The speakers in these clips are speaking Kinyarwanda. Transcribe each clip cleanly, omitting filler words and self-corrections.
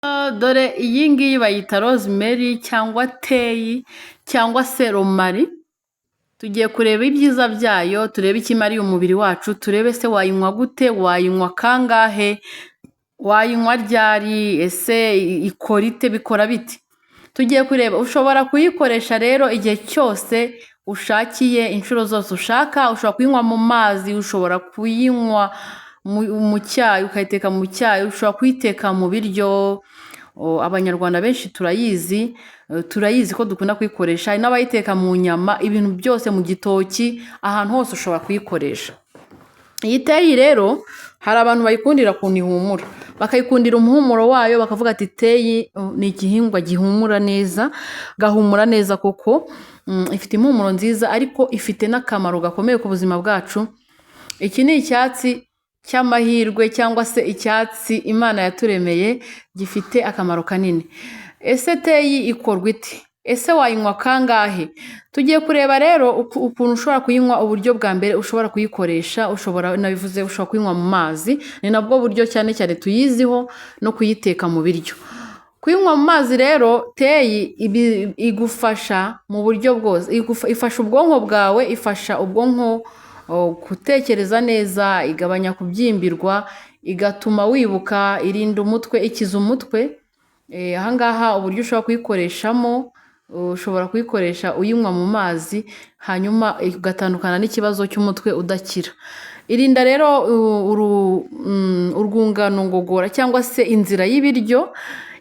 Dore iyi ngiyi bayita rosemary cyangwa teyi cyangwa se romari. Tugiye kureba ibyiza byayo, turebe icyo imariye umubiri wacu, turebe se wayinywa gute, wayinywa kangahe, wayinywa ryari, ese ikora ite, bikora biti. Tugiye kureba, ushobora kuyikoresha rero igihe cyose ushakiye, inshuro zose ushaka. Ushobora kuyinywa mu mazi, ushobora kuyinywa mu cyayi, ukayiteka mu cyayi, ushobora kuyiteka mu biryo. Abanyarwanda benshi turayizi ko dukunda kuyikoresha. Hari n'abayiteka mu nyama, ibintu byose, mu gitoki, ahantu hose ushobora kuyikoresha. Iyi teyi rero hari abantu bayikundira ukuntu ihumura, bakayikundira umuhumuro wayo, bakavuga ati teyi ni igihingwa gihumura neza, gahumura neza koko. Ifite impumuro nziza, ariko ifite n'akamaro gakomeye ku buzima bwacu. Iki ni icyatsi cy'amahirwe cyangwa se icyatsi Imana yaturemeye, gifite akamaro kanini. Ese teyi ikorwa ite? Ese wayinywa kangahe? Tugiye kureba rero ukuntu ushobora kuyinywa. Uburyo bwa mbere ushobora kuyikoresha, nabivuze, ushobora kuyinywa mu mazi. Ni nabwo buryo cyane cyane tuyiziho, no kuyiteka mu biryo. Kuyinywa mu mazi rero, teyi igufasha mu buryo bwose. Ifasha ubwonko bwawe, ifasha ubwonko gutekereza neza, igabanya kubyimbirwa, igatuma wibuka, irinda umutwe, ikiza umutwe. Ahangaha uburyo ushobora kuyikoreshamo, ushobora kuyikoresha uyinywa mu mazi, hanyuma ugatandukana n'ikibazo cy'umutwe udakira. Irinda rero urwungano ngogora cyangwa se inzira y'ibiryo.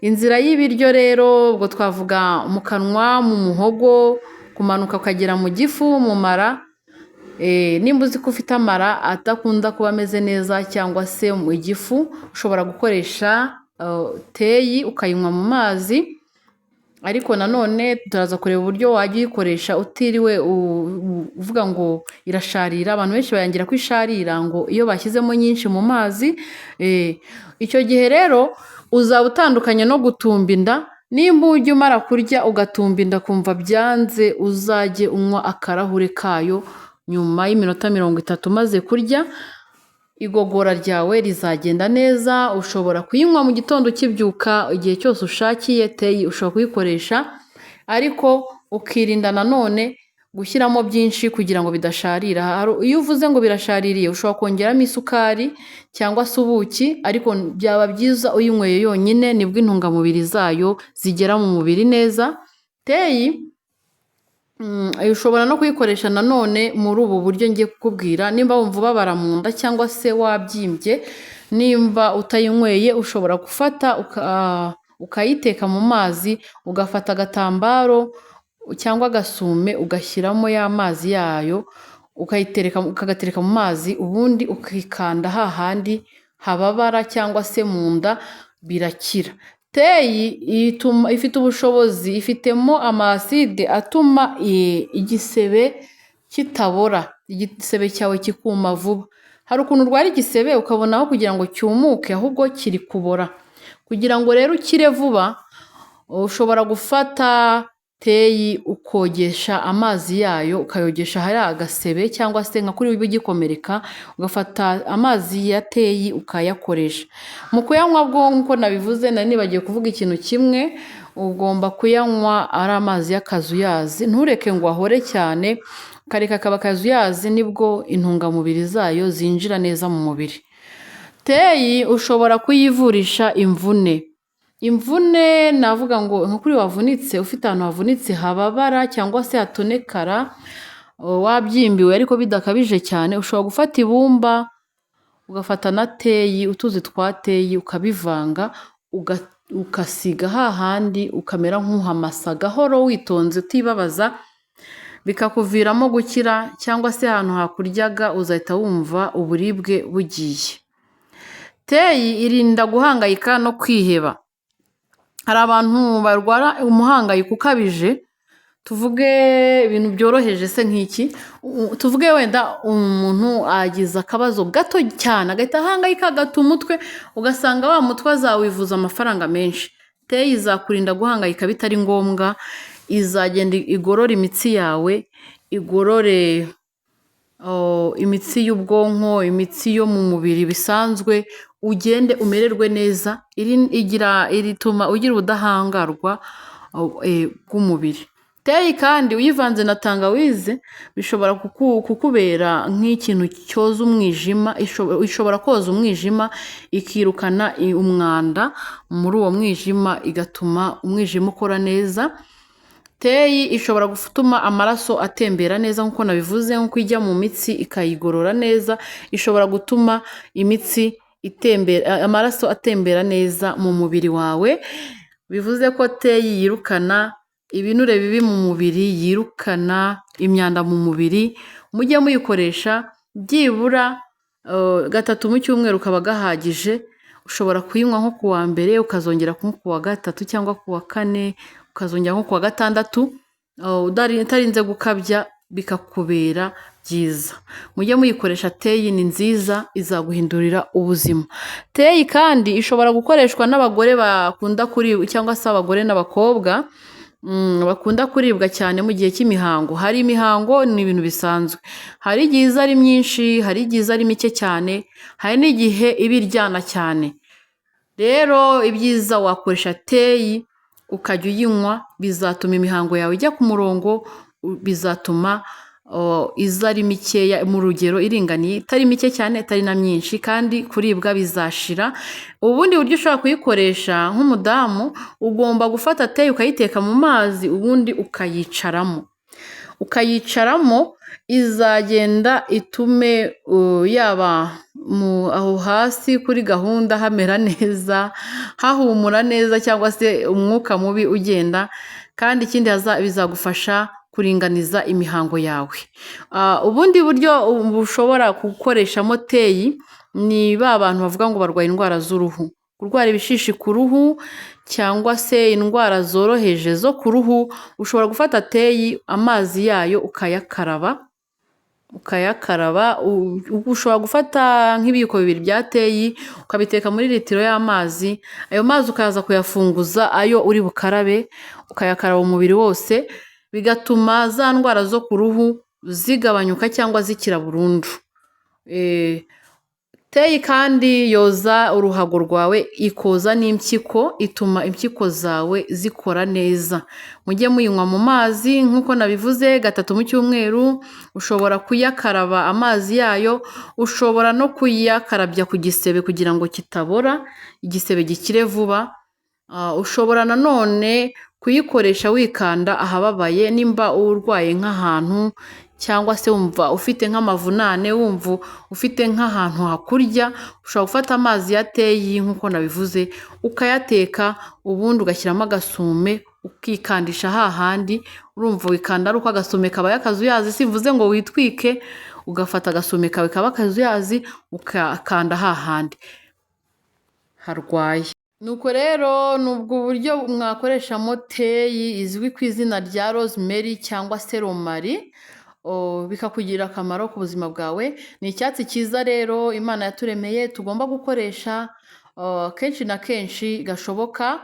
Inzira y'ibiryo rero ubwo twavuga mu kanwa, mu muhogo, kumanuka ukagera mu gifu, mu mara. Nimba uzi ko ufite amara adakunda kuba ameze neza cyangwa se mu gifu, ushobora gukoresha teyi ukayinywa mu mazi. Ariko nanone turaza kureba uburyo wajya uyikoresha utiriwe uvuga ngo irasharira. Abantu benshi bayangira ko isharira ngo iyo bashyizemo nyinshi mu mazi. Icyo gihe rero uzaba utandukanye no gutumba inda. Nimba ujya umara kurya ugatumba inda kumva byanze, uzajye unywa akarahure kayo nyuma y'iminota 30 umaze kurya. Igogora ryawe rizagenda neza. Ushobora kuyinywa mu gitondo ukibyuka, igihe cyose ushakiye. Teyi ushobora kuyikoresha, ariko ukirinda nanone gushyiramo byinshi kugira ngo bidasharira. Iyo uvuze ngo birashaririye, ushobora kongeramo isukari cyangwa se ubuki, ariko byaba byiza uyinyweye yonyine, nibwo intungamubiri zayo zigera mu mubiri neza. Teyi ushobora no kuyikoresha nanone muri ubu buryo ngiye kukubwira. Nimba wumva ubabara mu nda cyangwa se wabyimbye, nimba utayinyweye, ushobora gufata ukayiteka mu mazi, ugafata agatambaro cyangwa agasume ugashyiramo ya mazi yayo, ukagatereka mu mazi, ubundi ukikanda hahandi hababara cyangwa se mu nda, birakira. Teyi ifite ubushobozi, ifitemo amaside atuma igisebe kitabora, igisebe cyawe kikuma vuba. Hari ukuntu urwara igisebe ukabona aho kugira ngo cyumuke, ahubwo kiri kubora. Kugira ngo rero ukire vuba, ushobora gufata teyi ukogesha amazi yayo, ukayogesha hari agasebe cyangwa se nka kuri ugikomereka, ugafata amazi ya teyi ukayakoresha. Mu kuyanywa bwo nkuko nabivuze, nari nibagiye kuvuga ikintu kimwe, ugomba kuyanywa ari amazi y'akazuyazi. Ntureke ngo ahore cyane, kareka kaba akazuyazi, nibwo intungamubiri zayo zinjira neza mu mubiri. Teyi ushobora kuyivurisha imvune. Imvune navuga ngo nko kuri wavunitse, ufite ahantu havunitse hababara cyangwa se hatonekara, wabyimbiwe ariko bidakabije cyane, ushobora gufata ibumba, ugafata na teyi, utuzi twa teyi, ukabivanga, ukasiga hahandi, ukamera nk'uhamasa gahoro witonze utibabaza, bikakuviramo gukira. Cyangwa se ahantu hakuryaga uzahita wumva uburibwe bugiye. Teyi irinda guhangayika no kwiheba. Hari abantu barwara umuhangayiko ukabije, tuvuge ibintu byoroheje se nk'iki, tuvuge wenda umuntu agize akabazo gato cyane, agahita ahangayika, agata umutwe, ugasanga wa mutwe azawivuza amafaranga menshi. Teyi izakurinda guhangayika bitari ngombwa, izagenda igorora imitsi yawe, igorore imitsi y'ubwonko, imitsi yo mu mubiri bisanzwe, ugende umererwe neza, ituma ugira ubudahangarwa bw'umubiri. Teyi kandi uyivanze na tangawize bishobora kukubera nk'ikintu cyoza umwijima, ishobora koza umwijima ikirukana umwanda muri uwo mwijima, igatuma umwijima ukora neza. Teyi ishobora gutuma amaraso atembera neza nk'uko nabivuze, nk'uko ijya mu mitsi ikayigorora neza, ishobora gutuma amaraso atembera neza mu mubiri wawe. Bivuze ko teyi yirukana ibinure bibi mu mubiri, yirukana imyanda mu mubiri. Mujye muyikoresha byibura 3 mu cyumweru kaba gahagije. Ushobora kuyinywa nko ku wa mbere, ukazongera kunywa ku wa gatatu cyangwa ku wa kane, ukazongera nko ku wa gatandatu, utarinze gukabya, bikakubera byiza. Mujye muyikoresha, teyi ni nziza, izaguhindurira ubuzima. Teyi kandi ishobora gukoreshwa n'abagore bakunda kuribwa cyangwa se abagore n'abakobwa bakunda kuribwa cyane mu gihe cy'imihango. Hari imihango ni ibintu bisanzwe, hari igihe iza ari myinshi, hari igihe iza ari mike cyane, hari n'igihe iba iryana cyane. Rero ibyiza wakoresha teyi ukajya uyinywa, bizatuma imihango yawe ijya ku murongo, bizatuma iza ari mikeya mu rugero iringaniye, itari mike cyane, itari na myinshi, kandi kuribwa bizashira. Ubundi buryo ushobora kuyikoresha nk'umudamu, ugomba gufata teyi ukayiteka mu mazi, ubundi ukayicaramo, izagenda itume yaba aho hasi kuri gahunda hamera neza, hahumura neza, cyangwa se umwuka mubi ugenda, kandi ikindi bizagufasha kuringaniza imihango yawe. Ubundi buryo bushobora gukoreshamo teyi ni ba bantu bavuga ngo barwaye indwara z'uruhu, kurwara ibishishi ku ruhu cyangwa se indwara zoroheje zo ku ruhu. Ushobora gufata teyi, amazi yayo ukayakaraba, ushobora gufata nk'ibiyiko 2 bya teyi ukabiteka muri litiro y'amazi. Ayo mazi ukaza kuyafunguza ayo uri bukarabe, ukayakaraba umubiri wose, bigatuma za ndwara zo ku ruhu zigabanyuka cyangwa zikira burundu. Teyi kandi yoza uruhago rwawe, ikoza n'impyiko, ituma impyiko zawe zikora neza. Mujye muyinywa mu mazi nk'uko nabivuze 3 mu cyumweru. Ushobora kuyakaraba amazi yayo, ushobora no kuyakarabya ku gisebe kugira ngo kitabora, igisebe gikire vuba. Ushobora nanone kuyikoresha wikanda ahababaye, nimba urwaye nk'ahantu cyangwa se wumva ufite nk'amavunane, wumva ufite nk'ahantu hakurya, ushobora gufata amazi ya teyi nk'uko nabivuze ukayateka, ubundi ugashyiramo agasume ukikandisha hahandi. Urumva wikanda ari uko agasume kaba yakazuyazi, simvuze ngo witwike, ugafata agasume kawe kaba kazuyazi ukakanda hahandi harwaye. Nuko rero nubwo buryo mwakoreshamo teyi izwi ku izina rya rosemary cyangwa se romari, bikakugirira akamaro ku buzima bwawe. Ni icyatsi cyiza rero Imana yaturemeye tugomba gukoresha kenshi na kenshi gashoboka.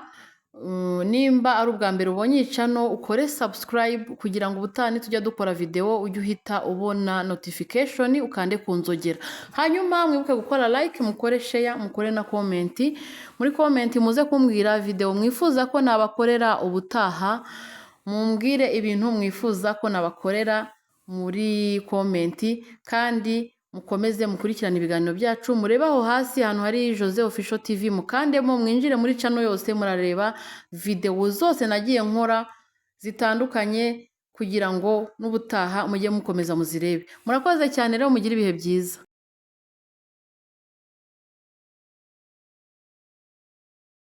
Nimba ari ubwa mbere ubonye iyi channel, ukore subscribe kugira ngo ubutaha tujya dukora video ujye uhita ubona notification, ukande ku nzogera. Hanyuma mwibuke gukora like, mukore share, mukore na comment. Muri comment muze kumbwira video mwifuza ko nabakorera ubutaha, mumbwire ibintu mwifuza ko nabakorera muri comment, kandi mukomeze mukurikirana ibiganiro byacu. Mureba aho hasi ahantu hari Jose Official TV, mukandemo, mwinjire muri channel yose, murareba video zose nagiye nkora zitandukanye kugira ngo n'ubutaha mujye mukomeza muzirebe. Murakoze cyane rero, mugire ibihe byiza.